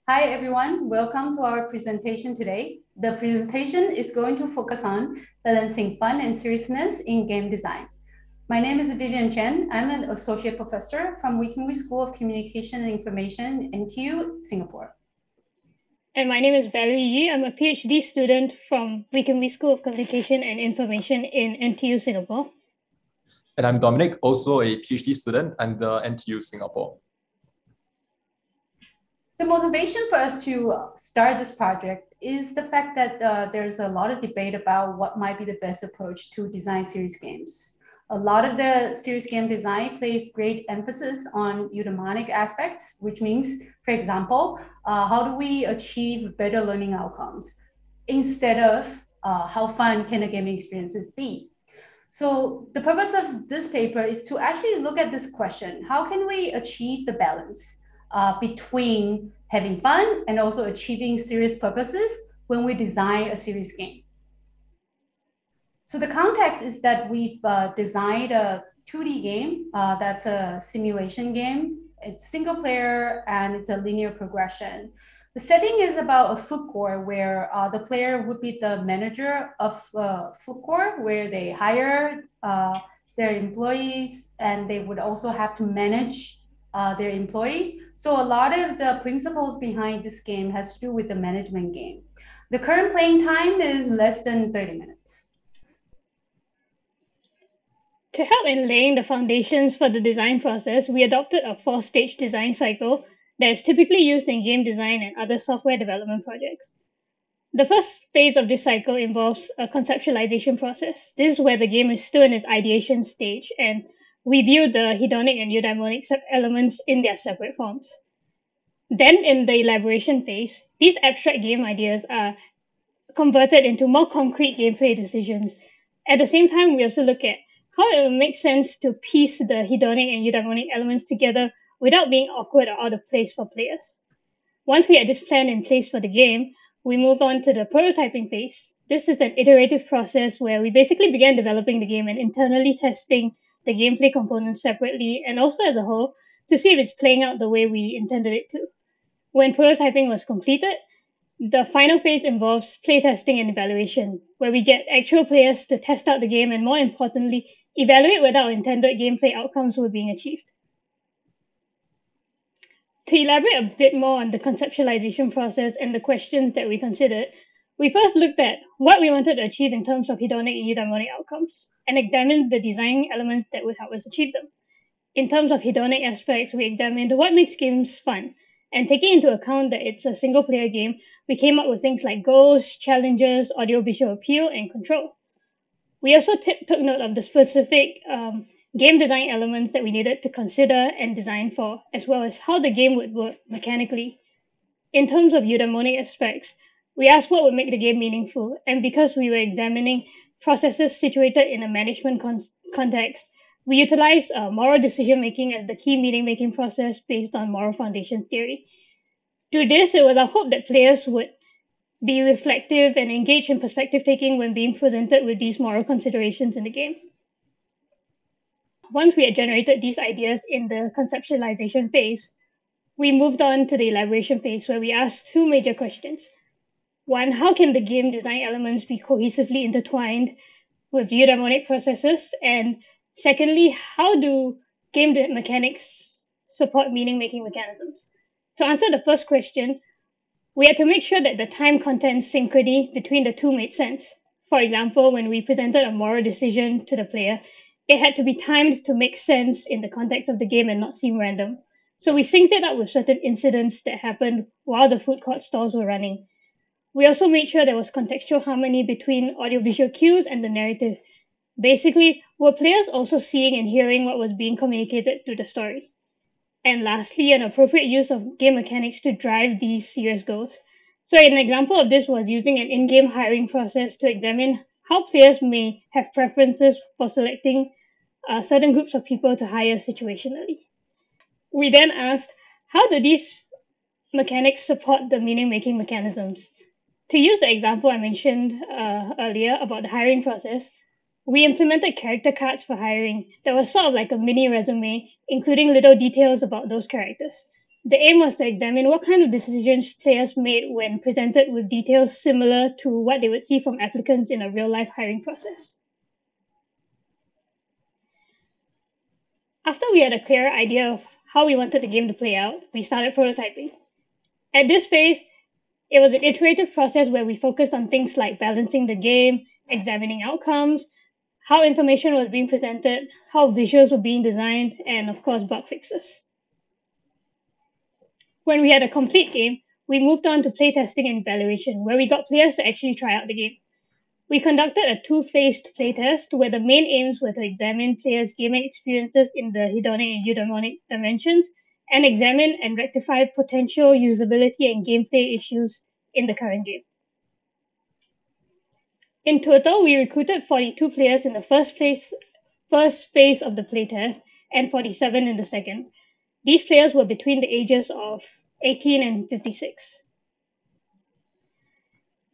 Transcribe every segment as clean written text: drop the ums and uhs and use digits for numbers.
Hi everyone, welcome to our presentation today. The presentation is going to focus on balancing fun and seriousness in game design. My name is Vivian Chen. I'm an associate professor from Wee School of Communication and Information, NTU, Singapore. And my name is Valerie Yi. I'm a PhD student from Wee School of Communication and Information in NTU Singapore. And I'm Dominic, also a PhD student under NTU Singapore. The motivation for us to start this project is the fact that there's a lot of debate about what might be the best approach to design serious games. A lot of the serious game design places great emphasis on eudaimonic aspects, which means, for example, how do we achieve better learning outcomes instead of how fun can a gaming experiences be? So the purpose of this paper is to actually look at this question: how can we achieve the balance between having fun and also achieving serious purposes when we design a serious game? So the context is that we've designed a 2D game that's a simulation game. It's single player and it's a linear progression. The setting is about a food court where the player would be the manager of a food court where they hire their employees and they would also have to manage their employee. So a lot of the principles behind this game has to do with the management game. The current playing time is less than 30 minutes. To help in laying the foundations for the design process, we adopted a 4-stage design cycle that is typically used in game design and other software development projects. The first phase of this cycle involves a conceptualization process. This is where the game is still in its ideation stage, and we view the hedonic and eudaimonic elements in their separate forms. Then, in the elaboration phase, these abstract game ideas are converted into more concrete gameplay decisions. At the same time, we also look at how it will make sense to piece the hedonic and eudaimonic elements together without being awkward or out of place for players. Once we had this plan in place for the game, we move on to the prototyping phase. This is an iterative process where we basically began developing the game and internally testing the gameplay components separately and also as a whole to see if it's playing out the way we intended it to. When prototyping was completed, the final phase involves playtesting and evaluation, where we get actual players to test out the game and, more importantly, evaluate whether our intended gameplay outcomes were being achieved. To elaborate a bit more on the conceptualization process and the questions that we considered, we first looked at what we wanted to achieve in terms of hedonic and eudaimonic outcomes and examined the design elements that would help us achieve them. In terms of hedonic aspects, we examined what makes games fun, and taking into account that it's a single player game, we came up with things like goals, challenges, audiovisual appeal, and control. We also took note of the specific game design elements that we needed to consider and design for, as well as how the game would work mechanically. In terms of eudaimonic aspects, we asked what would make the game meaningful, and because we were examining processes situated in a management context, we utilized moral decision making as the key meaning making process based on moral foundation theory. Through this, it was our hope that players would be reflective and engage in perspective taking when being presented with these moral considerations in the game. Once we had generated these ideas in the conceptualization phase, we moved on to the elaboration phase where we asked two major questions. One, how can the game design elements be cohesively intertwined with eudaimonic processes? And secondly, how do game mechanics support meaning-making mechanisms? To answer the first question, we had to make sure that the time content synchrony between the two made sense. For example, when we presented a moral decision to the player, it had to be timed to make sense in the context of the game and not seem random. So we synced it up with certain incidents that happened while the food court stalls were running. We also made sure there was contextual harmony between audiovisual cues and the narrative. Basically, were players also seeing and hearing what was being communicated through the story? And lastly, an appropriate use of game mechanics to drive these serious goals. So an example of this was using an in-game hiring process to examine how players may have preferences for selecting certain groups of people to hire situationally. We then asked, how do these mechanics support the meaning-making mechanisms? To use the example I mentioned earlier about the hiring process, we implemented character cards for hiring that was sort of like a mini resume, including little details about those characters. The aim was to examine what kind of decisions players made when presented with details similar to what they would see from applicants in a real life hiring process. After we had a clear idea of how we wanted the game to play out, we started prototyping. At this phase, it was an iterative process where we focused on things like balancing the game, examining outcomes, how information was being presented, how visuals were being designed, and of course, bug fixes. When we had a complete game, we moved on to playtesting and evaluation, where we got players to actually try out the game. We conducted a two-phased playtest where the main aims were to examine players' gaming experiences in the hedonic and eudaimonic dimensions and examine and rectify potential usability and gameplay issues in the current game. In total, we recruited 42 players in the first phase of the playtest and 47 in the second. These players were between the ages of 18 and 56.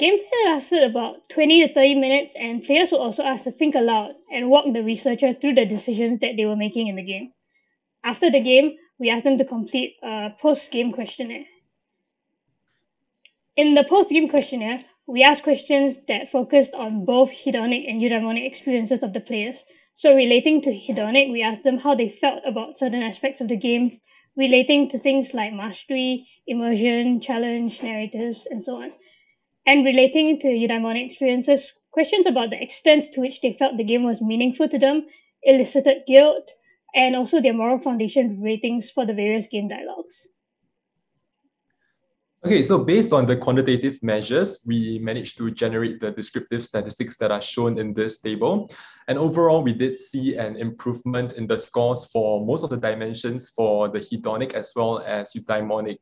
Gameplay lasted about 20 to 30 minutes, and players were also asked to think aloud and walk the researcher through the decisions that they were making in the game. After the game, we asked them to complete a post-game questionnaire. In the post-game questionnaire, we asked questions that focused on both hedonic and eudaimonic experiences of the players. So relating to hedonic, we asked them how they felt about certain aspects of the game, relating to things like mastery, immersion, challenge, narratives, and so on. And relating to eudaimonic experiences, questions about the extent to which they felt the game was meaningful to them, elicited guilt, and also their moral foundation ratings for the various game dialogues. Okay, so based on the quantitative measures, we managed to generate the descriptive statistics that are shown in this table. And overall, we did see an improvement in the scores for most of the dimensions for the hedonic as well as eudaimonic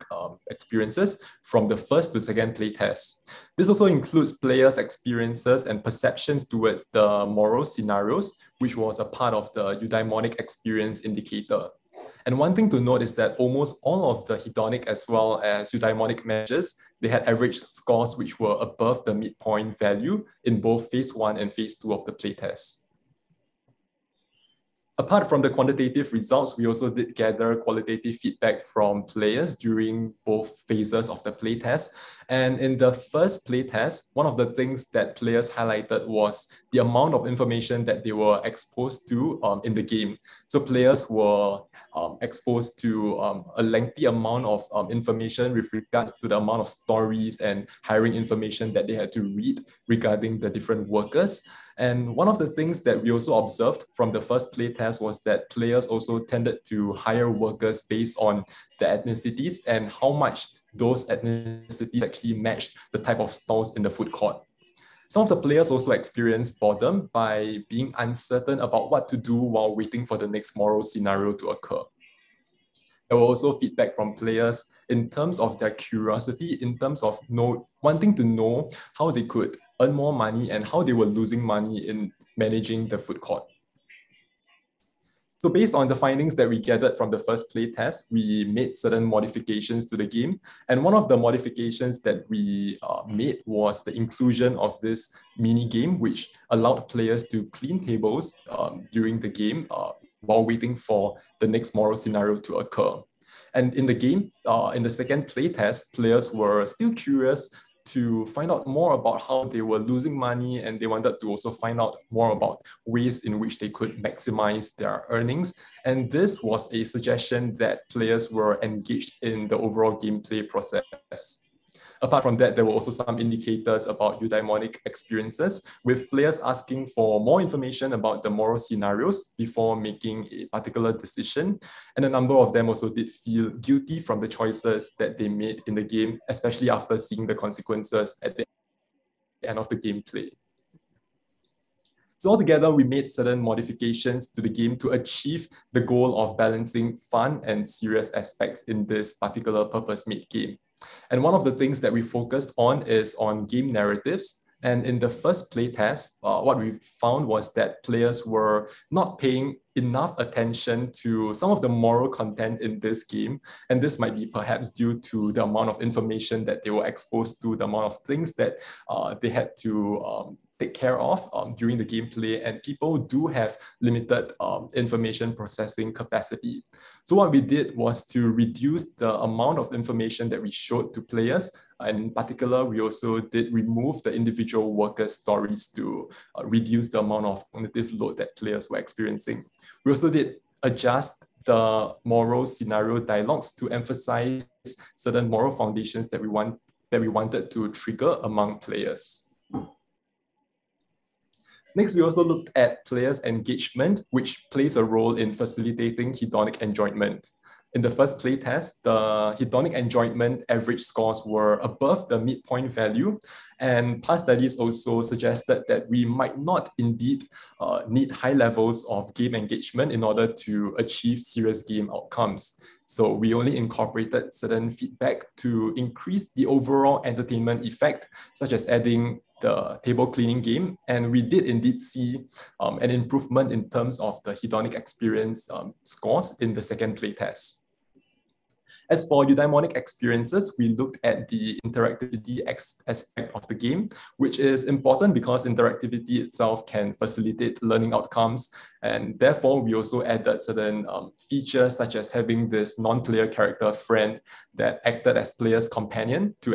experiences from the first to second playtest. This also includes players' experiences and perceptions towards the moral scenarios, which was a part of the eudaimonic experience indicator. And one thing to note is that almost all of the hedonic as well as eudaimonic measures, they had average scores which were above the midpoint value in both phase 1 and phase 2 of the playtest. Apart from the quantitative results, we also did gather qualitative feedback from players during both phases of the playtest. And in the first playtest, one of the things that players highlighted was the amount of information that they were exposed to in the game. So players were exposed to a lengthy amount of information with regards to the amount of stories and hiring information that they had to read regarding the different workers. And one of the things that we also observed from the first playtest was that players also tended to hire workers based on the ethnicities and how much those ethnicities actually matched the type of stalls in the food court. Some of the players also experienced boredom by being uncertain about what to do while waiting for the next moral scenario to occur. There were also feedback from players in terms of their curiosity, in terms of wanting to know how they could earn more money and how they were losing money in managing the food court. So based on the findings that we gathered from the first playtest, we made certain modifications to the game. And one of the modifications that we made was the inclusion of this mini game, which allowed players to clean tables during the game while waiting for the next moral scenario to occur. And in the game, in the second playtest, players were still curious to find out more about how they were losing money, and they wanted to also find out more about ways in which they could maximize their earnings. And this was a suggestion that players were engaged in the overall gameplay process. Apart from that, there were also some indicators about eudaimonic experiences, with players asking for more information about the moral scenarios before making a particular decision. And a number of them also did feel guilty from the choices that they made in the game, especially after seeing the consequences at the end of the gameplay. So altogether, we made certain modifications to the game to achieve the goal of balancing fun and serious aspects in this particular purpose-made game. And one of the things that we focused on is on game narratives. And in the first playtest, what we found was that players were not paying enough attention to some of the moral content in this game. And this might be perhaps due to the amount of information that they were exposed to, the amount of things that they had to take care of during the gameplay, and people do have limited information processing capacity. So what we did was to reduce the amount of information that we showed to players. And in particular, we also did remove the individual workers' stories to reduce the amount of cognitive load that players were experiencing. We also did adjust the moral scenario dialogues to emphasize certain moral foundations that we wanted to trigger among players. Next, we also looked at players' engagement, which plays a role in facilitating hedonic enjoyment. In the first playtest, the hedonic enjoyment average scores were above the midpoint value, and past studies also suggested that we might not indeed need high levels of game engagement in order to achieve serious game outcomes. So we only incorporated certain feedback to increase the overall entertainment effect, such as adding the table cleaning game. And we did indeed see an improvement in terms of the hedonic experience scores in the second playtest. As for eudaimonic experiences, we looked at the interactivity aspect of the game, which is important because interactivity itself can facilitate learning outcomes. And therefore, we also added certain features such as having this non-player character friend that acted as players' companion to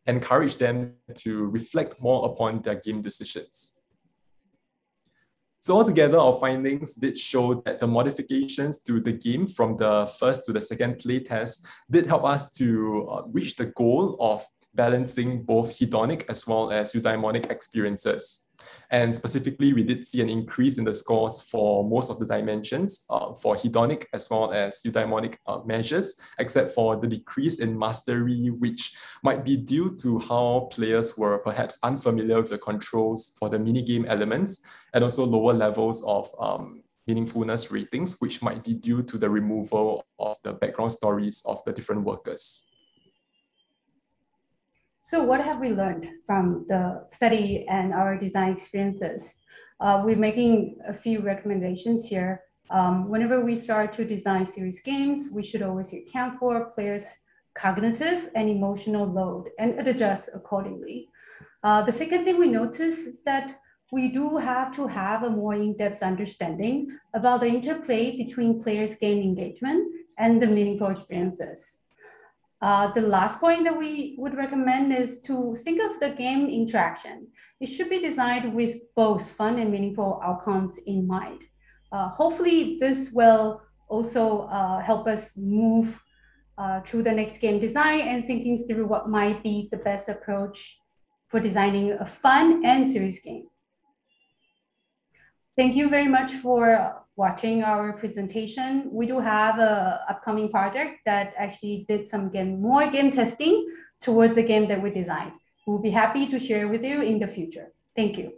encourage them to reflect more upon their game decisions. So altogether, our findings did show that the modifications to the game from the first to the second playtest did help us to reach the goal of balancing both hedonic as well as eudaimonic experiences. And specifically, we did see an increase in the scores for most of the dimensions for hedonic as well as eudaimonic measures, except for the decrease in mastery, which might be due to how players were perhaps unfamiliar with the controls for the minigame elements, and also lower levels of meaningfulness ratings, which might be due to the removal of the background stories of the different workers. So what have we learned from the study and our design experiences? We're making a few recommendations here. Whenever we start to design serious games, we should always account for players' cognitive and emotional load and adjust accordingly. The second thing we notice is that we do have to have a more in-depth understanding about the interplay between players' game engagement and the meaningful experiences. The last point that we would recommend is to think of the game interaction. It should be designed with both fun and meaningful outcomes in mind. Hopefully, this will also help us move through the next game design and thinking through what might be the best approach for designing a fun and serious game. Thank you very much for watching our presentation. We do have an upcoming project that actually did some more game testing towards the game that we designed. We'll be happy to share with you in the future. Thank you.